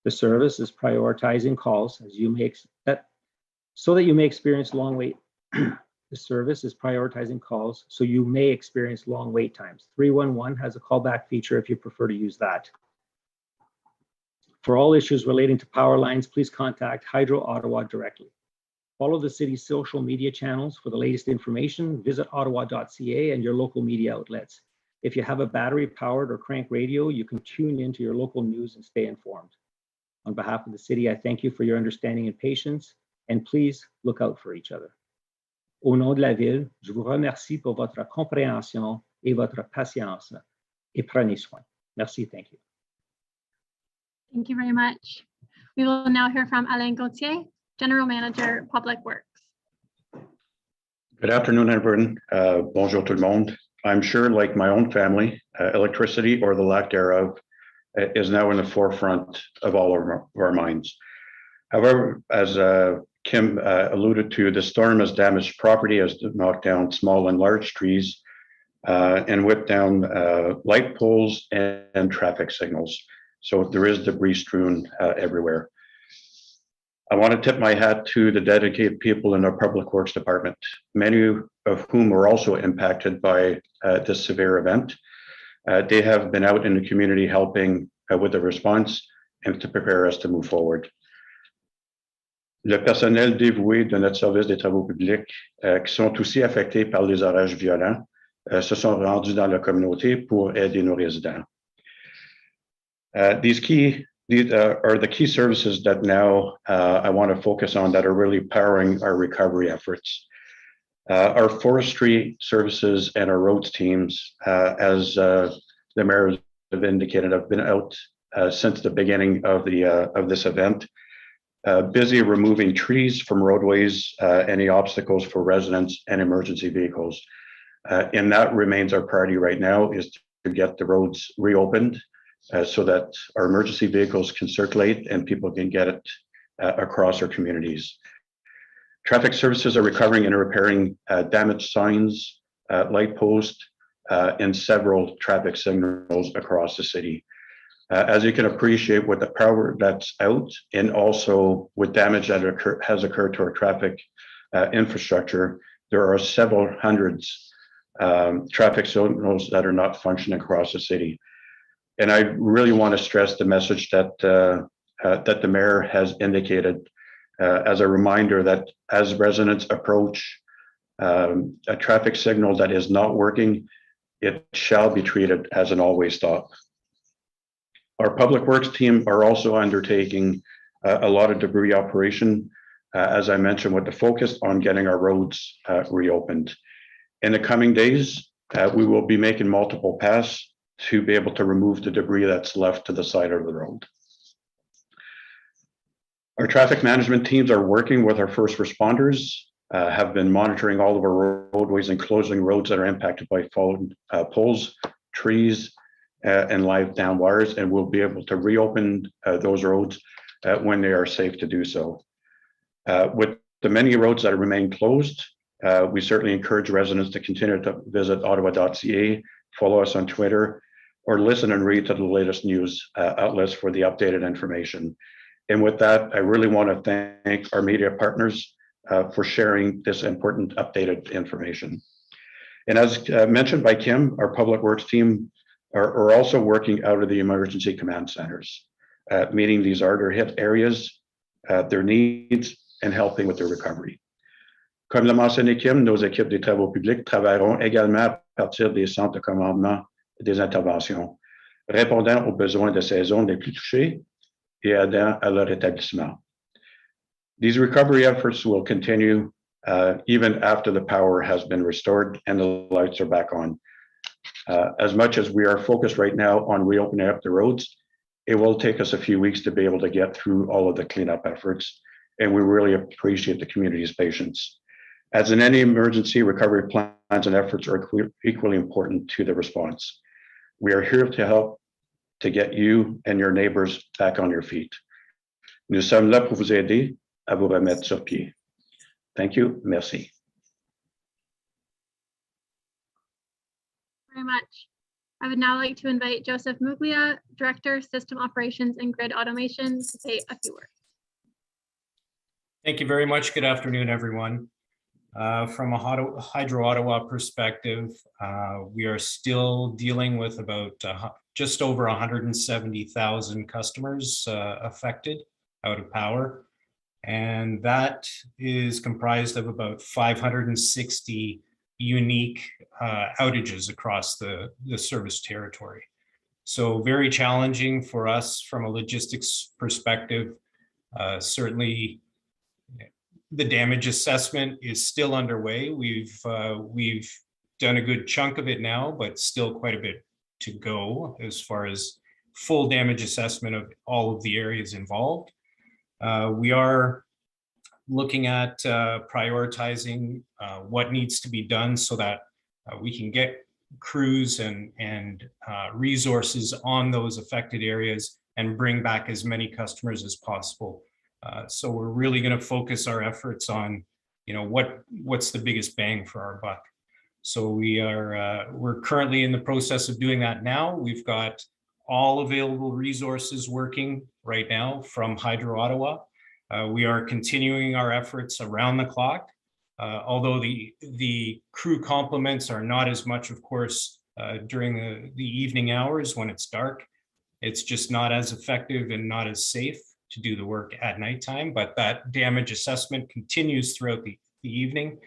The service is prioritizing calls so that you may experience long wait. The service is prioritizing calls so you may experience long wait times. 311 has a callback feature if you prefer to use that. For all issues relating to power lines, please contact Hydro Ottawa directly. Follow the city's social media channels for the latest information. Visit ottawa.ca and your local media outlets. If you have a battery-powered or crank radio, you can tune into your local news and stay informed. On behalf of the city, I thank you for your understanding and patience, and please look out for each other. Au nom de la Ville, je vous remercie pour votre compréhension et votre patience, et prenez soin. Merci, thank you. Thank you very much. We will now hear from Alain Gauthier, General Manager, Public Works. Good afternoon, everyone. Bonjour tout le monde. I'm sure, like my own family, electricity or the lack thereof is now in the forefront of all of our minds. However, as Kim alluded to, the storm has damaged property, has knocked down small and large trees, and whipped down light poles and traffic signals. So there is debris strewn everywhere. I want to tip my hat to the dedicated people in our Public Works Department, many of whom were also impacted by this severe event. They have been out in the community helping with the response and to prepare us to move forward. Le personnel dévoué de notre service des travaux publics qui sont aussi affectés par les orages violents se sont rendus dans la communauté pour aider nos résidents. These are the key services that now I want to focus on that are really powering our recovery efforts. Our forestry services and our roads teams, as the mayor have indicated, have been out since the beginning of this event, busy removing trees from roadways, any obstacles for residents and emergency vehicles. And that remains our priority right now, is to get the roads reopened so that our emergency vehicles can circulate and people can get it across our communities. Traffic services are recovering and repairing damaged signs, light posts, and several traffic signals across the city. As you can appreciate, with the power that's out and also with damage that has occurred to our traffic infrastructure, there are several hundreds traffic signals that are not functioning across the city. And I really want to stress the message that the mayor has indicated as a reminder that as residents approach a traffic signal that is not working, it shall be treated as an always stop. Our public works team are also undertaking a lot of debris operation, as I mentioned, with the focus on getting our roads reopened. In the coming days, we will be making multiple passes to be able to remove the debris that's left to the side of the road. Our traffic management teams are working with our first responders, have been monitoring all of our roadways and closing roads that are impacted by fallen poles, trees, and live down wires, and we'll be able to reopen those roads when they are safe to do so. With the many roads that remain closed, we certainly encourage residents to continue to visit ottawa.ca, follow us on Twitter, or listen and read to the latest news outlets for the updated information. And with that, I really want to thank our media partners for sharing this important updated information. And as mentioned by Kim, our public works team are also working out of the emergency command centers, meeting these harder hit areas, their needs, and helping with their recovery. Comme l'a mentionné Kim, nos équipes des travaux publics travailleront également à partir des centres de commandement des interventions, répondant aux besoins de ces zones les plus touchées et aidant à leur établissement. These recovery efforts will continue even after the power has been restored and the lights are back on. As much as we are focused right now on reopening up the roads, it will take us a few weeks to be able to get through all of the cleanup efforts, and we really appreciate the community's patience. As in any emergency, recovery plans and efforts are equally important to the response. We are here to help to get you and your neighbors back on your feet. Nous sommes là pour vous aider à vous remettre sur pied. Thank you. Merci. Very much. I would now like to invite Joseph Muglia, Director, System Operations and Grid Automation, to say a few words. Thank you very much. Good afternoon, everyone. From a Hydro Ottawa perspective, we are still dealing with about just over 170,000 customers affected out of power. And that is comprised of about 560 unique outages across the service territory. So very challenging for us from a logistics perspective. Certainly, the damage assessment is still underway. We've done a good chunk of it now, but still quite a bit to go as far as full damage assessment of all of the areas involved. We are looking at prioritizing what needs to be done so that we can get crews and resources on those affected areas and bring back as many customers as possible. So we're really going to focus our efforts on, what's the biggest bang for our buck. So we're currently in the process of doing that now. We've got all available resources working right now from Hydro Ottawa. We are continuing our efforts around the clock, although the crew complements are not as much, of course, during the evening hours when it's dark. It's just not as effective and not as safe to do the work at nighttime, but that damage assessment continues throughout the evening.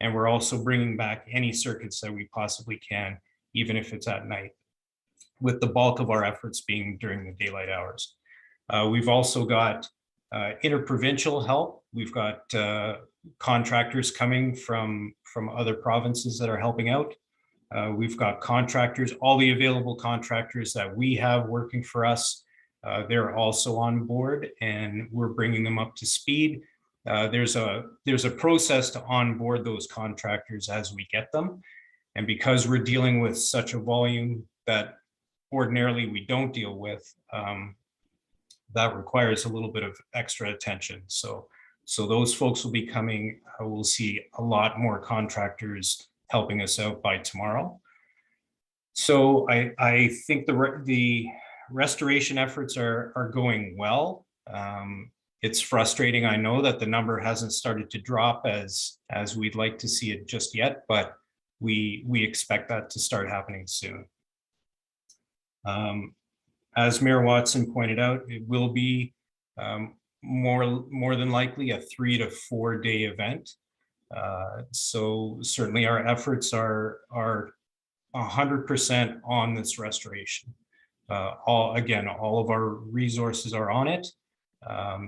And we're also bringing back any circuits that we possibly can, even if it's at night, with the bulk of our efforts being during the daylight hours. We've also got interprovincial help. We've got contractors coming from other provinces that are helping out. We've got contractors, all the available contractors that we have working for us. They're also on board, and we're bringing them up to speed. There's a process to onboard those contractors as we get them. And because we're dealing with such a volume that ordinarily we don't deal with, that requires a little bit of extra attention. So those folks will be coming. We'll see a lot more contractors helping us out by tomorrow. So I think the restoration efforts are going well. It's frustrating, I know, that the number hasn't started to drop as we'd like to see it just yet, but we expect that to start happening soon. As Mayor Watson pointed out, it will be more than likely a 3 to 4 day event. So certainly our efforts are 100% on this restoration. All of our resources are on it.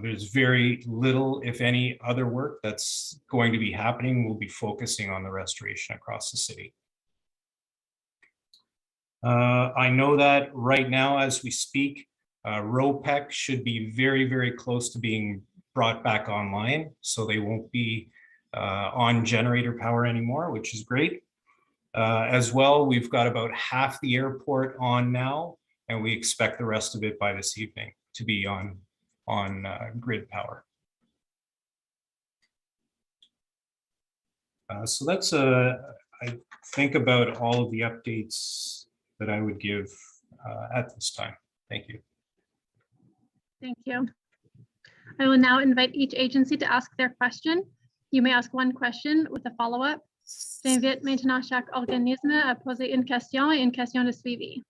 There's very little, if any, other work that's going to be happening. We'll be focusing on the restoration across the city. I know that right now, as we speak, ROPEC should be very, very close to being brought back online, so they won't be on generator power anymore, which is great. As well, we've got about half the airport on now, and we expect the rest of it by this evening to be on grid power. So that's I think about all of the updates that I would give at this time. Thank you. Thank you. I will now invite each agency to ask their question. You may ask one question with a follow-up. J'invite maintenant chaque organisme à poser une question et une question de suivi.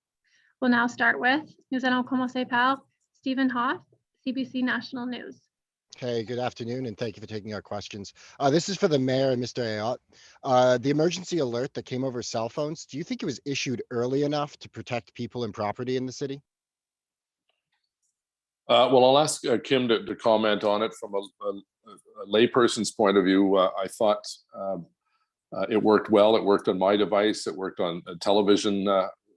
We'll now start with, nous allons commencer par Stephen Hoff, CBC National News. Hey, good afternoon, and thank you for taking our questions. This is for the mayor and Mr. Ayotte. The emergency alert that came over cell phones, do you think it was issued early enough to protect people and property in the city? Well, I'll ask Kim to comment on it from a layperson's point of view. I thought it worked well. It worked on my device. It worked on a television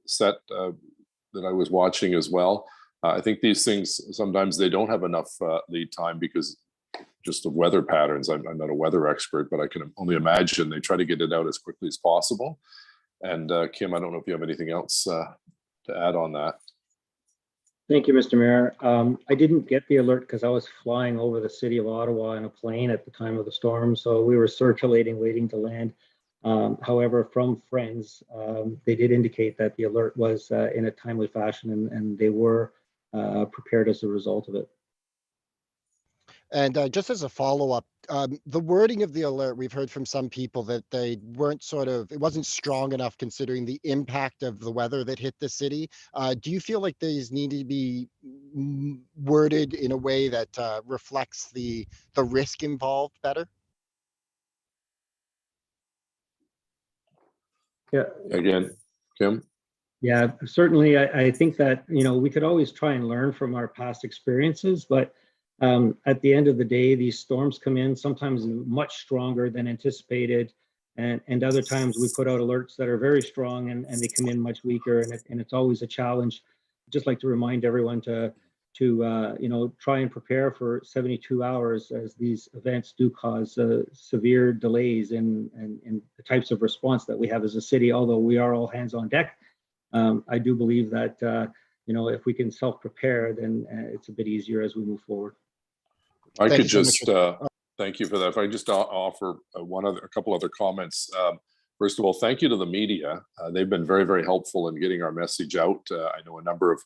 set that I was watching as well. I think these things, sometimes they don't have enough lead time because just of weather patterns. I'm not a weather expert, but I can only imagine they try to get it out as quickly as possible. And Kim, I don't know if you have anything else to add on that. Thank you, Mr. Mayor. I didn't get the alert because I was flying over the city of Ottawa in a plane at the time of the storm. So we were circulating, waiting to land. However, from friends, they did indicate that the alert was in a timely fashion, and they were prepared as a result of it. And just as a follow-up, the wording of the alert, we've heard from some people that they weren't it wasn't strong enough considering the impact of the weather that hit the city. Do you feel like these need to be worded in a way that reflects the risk involved better? Yeah. Again, Kim? Yeah, certainly. I think that, we could always try and learn from our past experiences, but at the end of the day, these storms come in sometimes much stronger than anticipated. And other times we put out alerts that are very strong and they come in much weaker. And it's always a challenge. I'd just like to remind everyone to try and prepare for 72 hours, as these events do cause severe delays in the types of response that we have as a city. Although we are all hands on deck, I do believe that if we can self-prepare, then it's a bit easier as we move forward. I Thank could you so just much. thank you for that. If I just offer a couple other comments. First of all, thank you to the media. They've been very, very helpful in getting our message out. I know a number of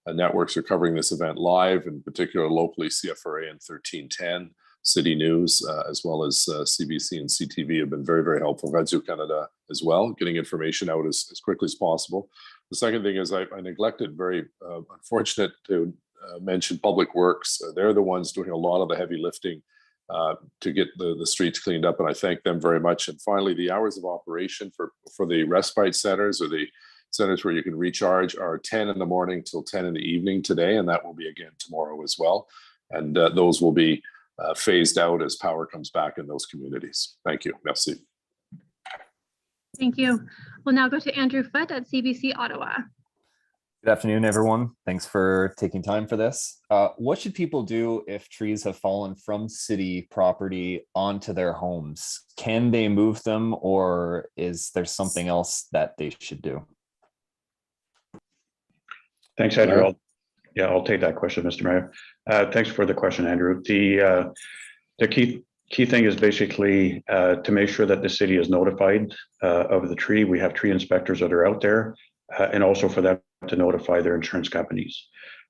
networks are covering this event live, in particular locally, CFRA and 1310, City News, as well as CBC and CTV have been very, very helpful. Radio Canada as well, getting information out as quickly as possible. The second thing is I neglected, very unfortunate to mention Public Works. They're the ones doing a lot of the heavy lifting to get the streets cleaned up, and I thank them very much. And finally, the hours of operation for the respite centers, or the centers where you can recharge, are 10 in the morning till 10 in the evening today, and that will be again tomorrow as well. And those will be phased out as power comes back in those communities. Thank you. Merci. Thank you. We'll now go to Andrew Foote at CBC Ottawa. Good afternoon, everyone. Thanks for taking time for this. What should people do if trees have fallen from city property onto their homes? Can they move them, or is there something else that they should do? Thanks, Andrew. I'll take that question, Mr. Mayor. Thanks for the question, Andrew. The key thing is basically to make sure that the city is notified of the tree. We have tree inspectors that are out there, and also for them to notify their insurance companies.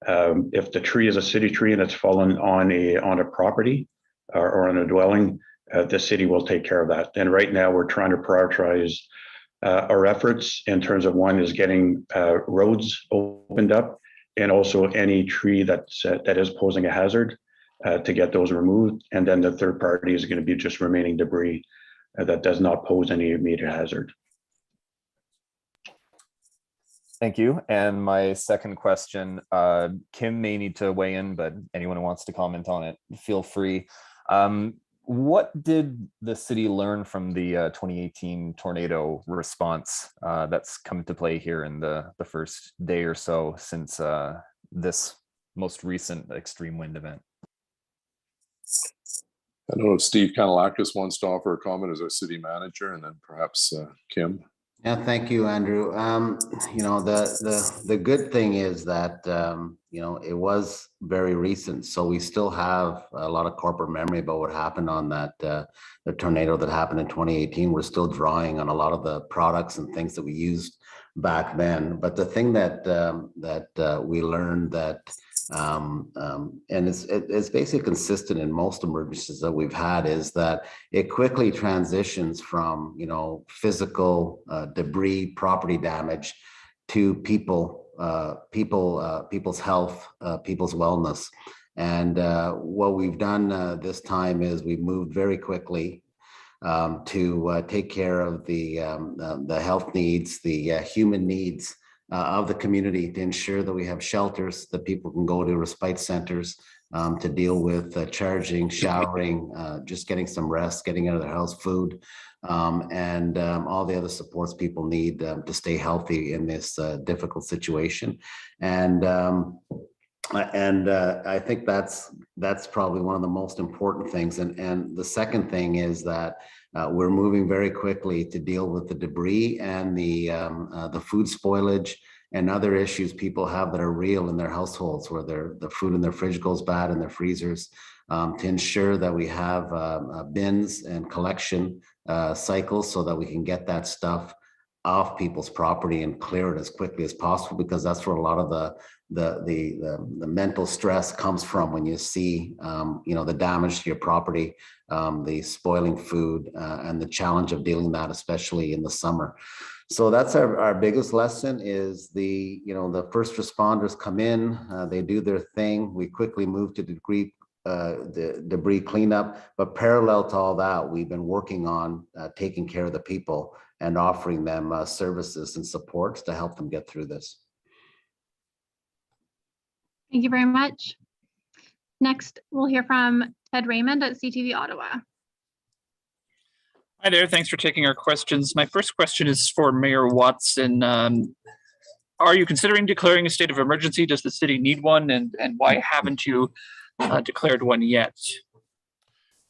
If the tree is a city tree and it's fallen on a property or on a dwelling, the city will take care of that. And right now we're trying to prioritize our efforts in terms of, one is getting roads opened up, and also any tree that is posing a hazard to get those removed. And then the third party is going to be just remaining debris that does not pose any immediate hazard. Thank you. And my second question, Kim may need to weigh in, but anyone who wants to comment on it, feel free. What did the city learn from the 2018 tornado response that's come into play here in the first day or so since this most recent extreme wind event? I don't know if Steve Kanalakis wants to offer a comment as our city manager, and then perhaps Kim. Yeah, thank you, Andrew. The good thing is that it was very recent, so we still have a lot of corporate memory about what happened on that the tornado that happened in 2018. We're still drawing on a lot of the products and things that we used back then. But the thing that we learned that and it's basically consistent in most emergencies that we've had, is that it quickly transitions from physical debris, property damage, to people's health, people's wellness. And what we've done this time is we've moved very quickly to take care of the health needs, the human needs of the community, to ensure that we have shelters that people can go to, respite centers to deal with charging, showering, just getting some rest, getting out of their house, food, and all the other supports people need to stay healthy in this difficult situation. And I think that's probably one of the most important things. And the second thing is that we're moving very quickly to deal with the debris and the food spoilage and other issues people have that are real in their households, where the food in their fridge goes bad in their freezers, to ensure that we have bins and collection cycles so that we can get that stuff off people's property and clear it as quickly as possible, because that's where a lot of the mental stress comes from, when you see the damage to your property, the spoiling food, and the challenge of dealing that, especially in the summer. So that's our biggest lesson is the first responders come in, they do their thing, we quickly move to the debris cleanup, but parallel to all that, we've been working on taking care of the people and offering them services and supports to help them get through this. Thank you very much. Next, we'll hear from Ted Raymond at CTV Ottawa. Hi there, thanks for taking our questions. My first question is for Mayor Watson. Are you considering declaring a state of emergency? Does the city need one? And why haven't you declared one yet?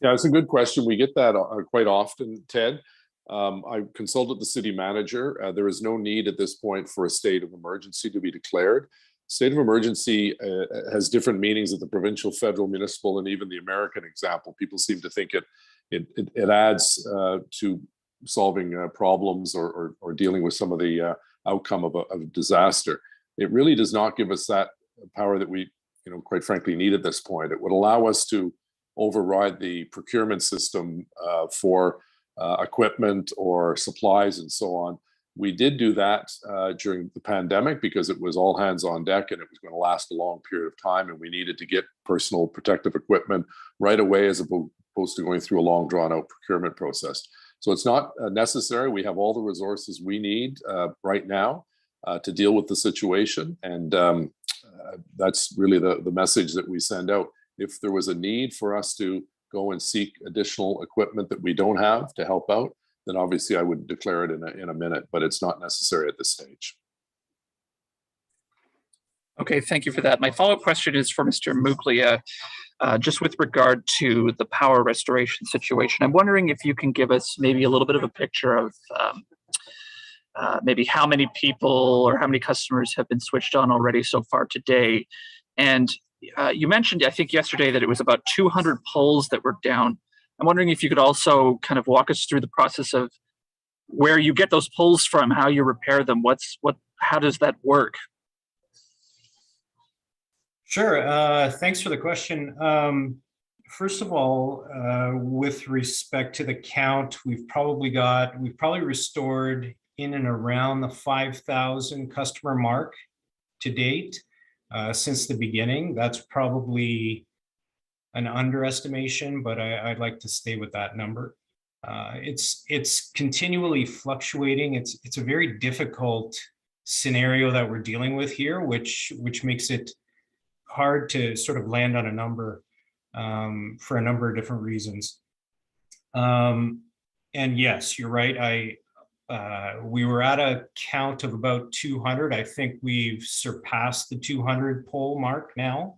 Yeah, it's a good question. We get that quite often, Ted. I consulted the city manager. There is no need at this point for a state of emergency to be declared. State of emergency has different meanings at the provincial, federal, municipal, and even the American example. People seem to think it adds to solving problems or dealing with some of the outcome of a disaster. It really does not give us that power that we, quite frankly, need at this point. It would allow us to override the procurement system for equipment or supplies and so on. We did do that during the pandemic because it was all hands on deck and it was going to last a long period of time, and we needed to get personal protective equipment right away as opposed to going through a long drawn out procurement process. So it's not necessary. We have all the resources we need right now to deal with the situation, and that's really the message that we send out. If there was a need for us to go and seek additional equipment that we don't have to help out, then obviously I would declare it in a minute, but it's not necessary at this stage. Okay, thank you for that. My follow-up question is for Mr. Muglia, just with regard to the power restoration situation. I'm wondering if you can give us maybe a little bit of a picture of maybe how many people or how many customers have been switched on already so far today. And you mentioned, I think yesterday, that it was about 200 poles that were down. I'm wondering if you could also kind of walk us through the process of where you get those poles from, how you repair them, how does that work? Sure. Thanks for the question. First of all, with respect to the count, we've probably restored in and around the 5,000 customer mark to date since the beginning. That's probably an underestimation, but I'd like to stay with that number. It's continually fluctuating. It's a very difficult scenario that we're dealing with here, which makes it hard to sort of land on a number for a number of different reasons. And yes, you're right. We were at a count of about 200. I think we've surpassed the 200 pole mark now,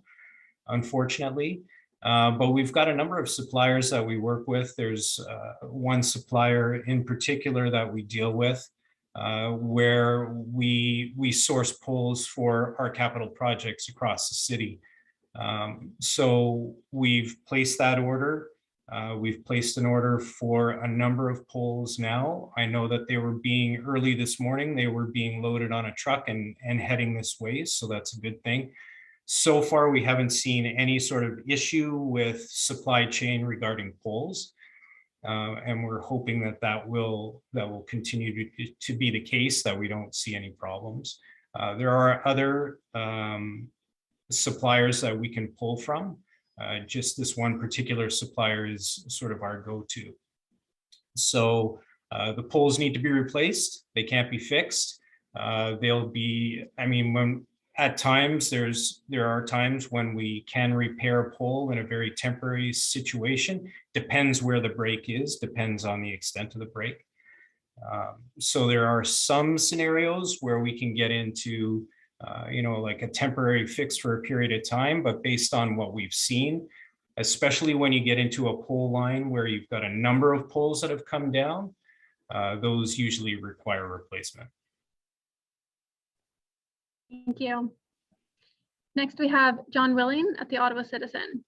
unfortunately. But we've got a number of suppliers that we work with. There's one supplier in particular that we deal with where we source poles for our capital projects across the city. So we've placed that order. We've placed an order for a number of poles now. I know that early this morning, they were being loaded on a truck and heading this way. So that's a good thing. So far, we haven't seen any sort of issue with supply chain regarding poles. And we're hoping that will continue to be the case, that we don't see any problems. There are other suppliers that we can pull from. Just this one particular supplier is sort of our go-to. So the poles need to be replaced. They can't be fixed. At times, there are times when we can repair a pole in a very temporary situation. Depends where the break is, depends on the extent of the break. So there are some scenarios where we can get into, like a temporary fix for a period of time, but based on what we've seen, especially when you get into a pole line where you've got a number of poles that have come down, those usually require replacement. Thank you. Next, we have John Willing at the Ottawa Citizen.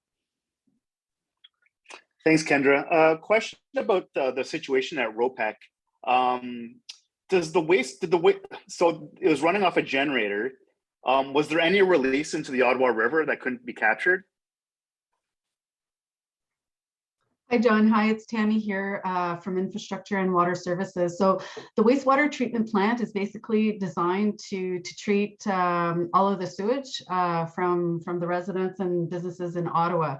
Thanks, Kendra. Question about the situation at ROPEC. So it was running off a generator. Was there any release into the Ottawa River that couldn't be captured? Hi, John. Hi, it's Tammy here from Infrastructure and Water Services. So the wastewater treatment plant is basically designed to treat all of the sewage from the residents and businesses in Ottawa.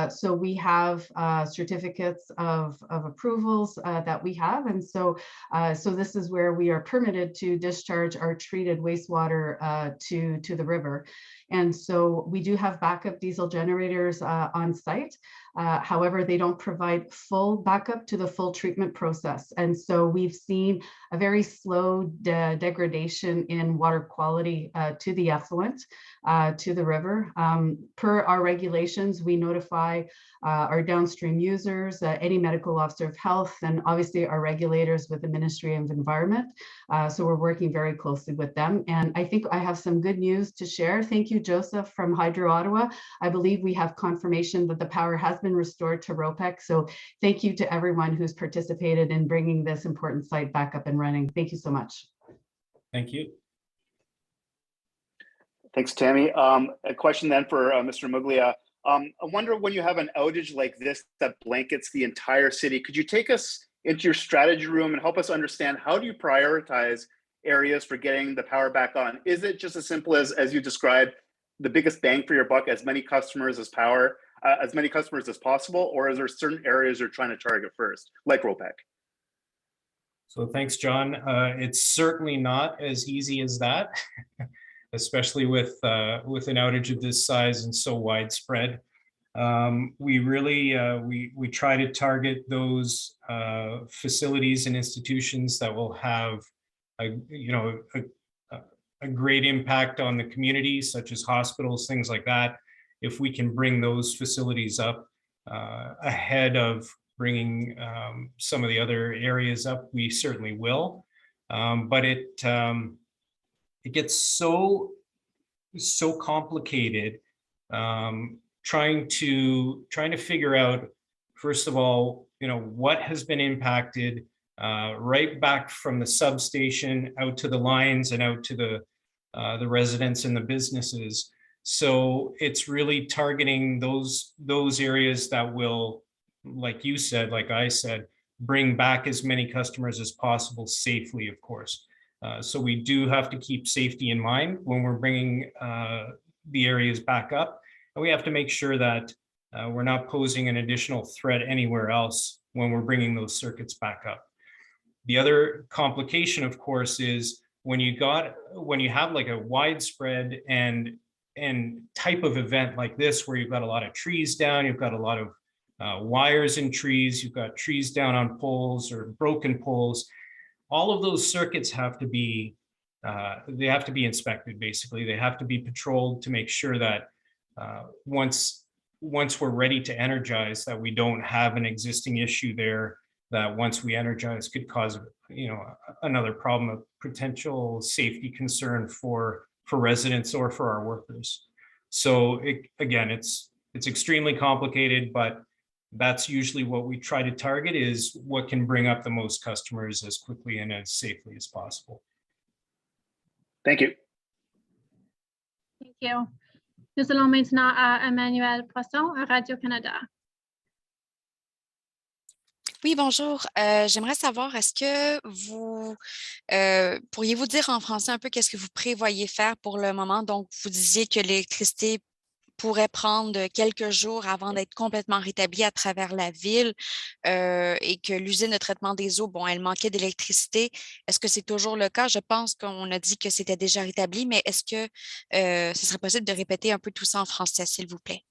So we have certificates of approvals that we have. And so this is where we are permitted to discharge our treated wastewater to the river. And so we do have backup diesel generators on site. However, they don't provide full backup to the full treatment process. And so we've seen a very slow degradation in water quality to the effluent, to the river. Per our regulations, we notify our downstream users, any medical officer of health, and obviously our regulators with the Ministry of Environment. So we're working very closely with them. And I think I have some good news to share. Thank you, Joseph from Hydro Ottawa. I believe we have confirmation that the power has been restored to ROPEC. So thank you to everyone who's participated in bringing this important site back up and running. Thank you so much. Thank you. Thanks, Tammy. A question then for Mr. Muglia. I wonder, when you have an outage like this that blankets the entire city, could you take us into your strategy room and help us understand, how do you prioritize areas for getting the power back on? Is it just as simple as you described, the biggest bang for your buck, as many customers as possible, or is there certain areas you're trying to target first, like ROPEC? So thanks, John. It's certainly not as easy as that, especially with an outage of this size and so widespread. We really we try to target those facilities and institutions that will have a great impact on the community, such as hospitals, things like that. If we can bring those facilities up ahead of bringing some of the other areas up, we certainly will. But it gets so complicated trying to figure out, first of all, what has been impacted right back from the substation out to the lines and out to the residents and the businesses. So it's really targeting those areas that will, like you said, like I said, bring back as many customers as possible safely, of course. So we do have to keep safety in mind when we're bringing the areas back up. And we have to make sure that we're not posing an additional threat anywhere else when we're bringing those circuits back up. The other complication, of course, is when you have like a widespread and type of event like this, where you've got a lot of trees down, you've got a lot of wires in trees, you've got trees down on poles or broken poles. All of those circuits have to be inspected. Basically, they have to be patrolled to make sure that once we're ready to energize, that we don't have an existing issue there that once we energize could cause another problem, of potential safety concern for residents or for our workers. So again, it's extremely complicated, but that's usually what we try to target, is what can bring up the most customers as quickly and as safely as possible. Thank you. Thank you. Nous allons maintenant à Emmanuel Poisson à Radio-Canada. Oui, bonjour. J'aimerais savoir, est-ce que vous pourriez-vous dire en français un peu qu'est-ce que vous prévoyez faire pour le moment? Donc, vous disiez que l'électricité pourrait prendre quelques jours avant d'être complètement rétablie à travers la ville et que l'usine de traitement des eaux, bon, elle manquait d'électricité. Est-ce que c'est toujours le cas? Je pense qu'on a dit que c'était déjà rétabli, mais est-ce que ce serait possible de répéter un peu tout ça en français, s'il vous plaît?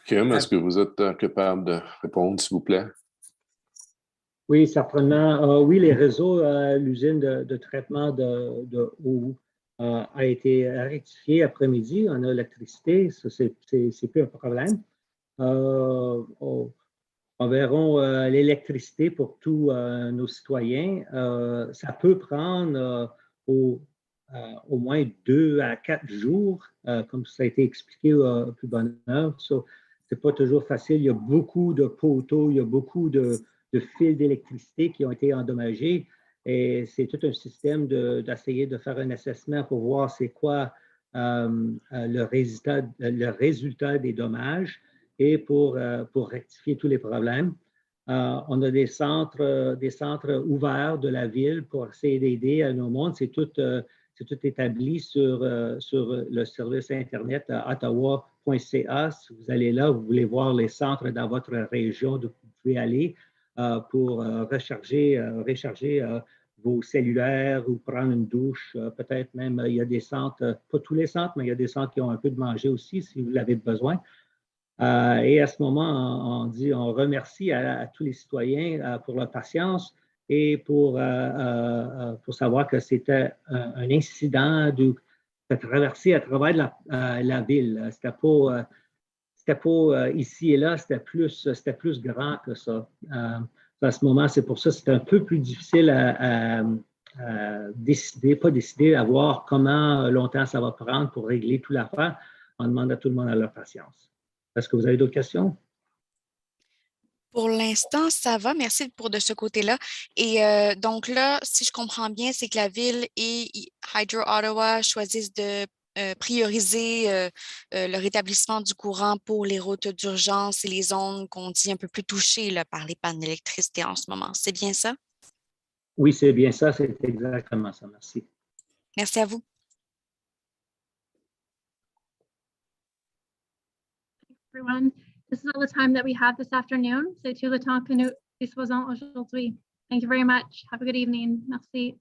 Kim, est-ce que vous êtes capable de répondre, s'il vous plaît? Oui, certainement. Oui, les réseaux, l'usine de traitement de eau a été rectifié après-midi. On a l'électricité, ça c'est plus un problème. Enverrons l'électricité pour tous nos citoyens. Ça peut prendre au moins 2 à 4 jours, comme ça a été expliqué au plus bonne heure. So, c'est pas toujours facile. Il y a beaucoup de poteaux, il y a beaucoup de fils d'électricité qui ont été endommagés. Et c'est tout un système d'essayer de faire un assessment pour voir c'est quoi le résultat des dommages et pour rectifier tous les problèmes. On a des centres ouverts de la ville pour essayer d'aider à nos mondes. C'est tout établi sur le service Internet ottawa.ca. Si vous allez là, vous voulez voir les centres dans votre région, vous pouvez aller pour recharger vos cellulaires ou prendre une douche. Peut-être même, il y a des centres, pas tous les centres, mais il y a des centres qui ont un peu de manger aussi si vous l'avez besoin. Et à ce moment, on remercie à tous les citoyens pour leur patience et pour savoir que c'était un incident de traverser à travers la ville. C'était pas ici et là, c'était plus grand que ça. À ce moment, c'est pour ça que c'est un peu plus difficile à décider, à voir comment longtemps ça va prendre pour régler toute l'affaire. On demande à tout le monde à leur patience. Est-ce que vous avez d'autres questions? Pour l'instant, ça va. Merci pour de ce côté-là. Et donc là, si je comprends bien, c'est que la ville et Hydro Ottawa choisissent de prioriser le rétablissement du courant pour les routes d'urgence et les zones qu'on dit un peu plus touchées là, par les pannes d'électricité en ce moment. C'est bien ça? Oui, c'est bien ça. C'est exactement ça. Merci. Merci à vous. Everyone. This is all the time that we have this afternoon. C'est tout le temps que nous disposons aujourd'hui. Thank you very much. Have a good evening. Merci.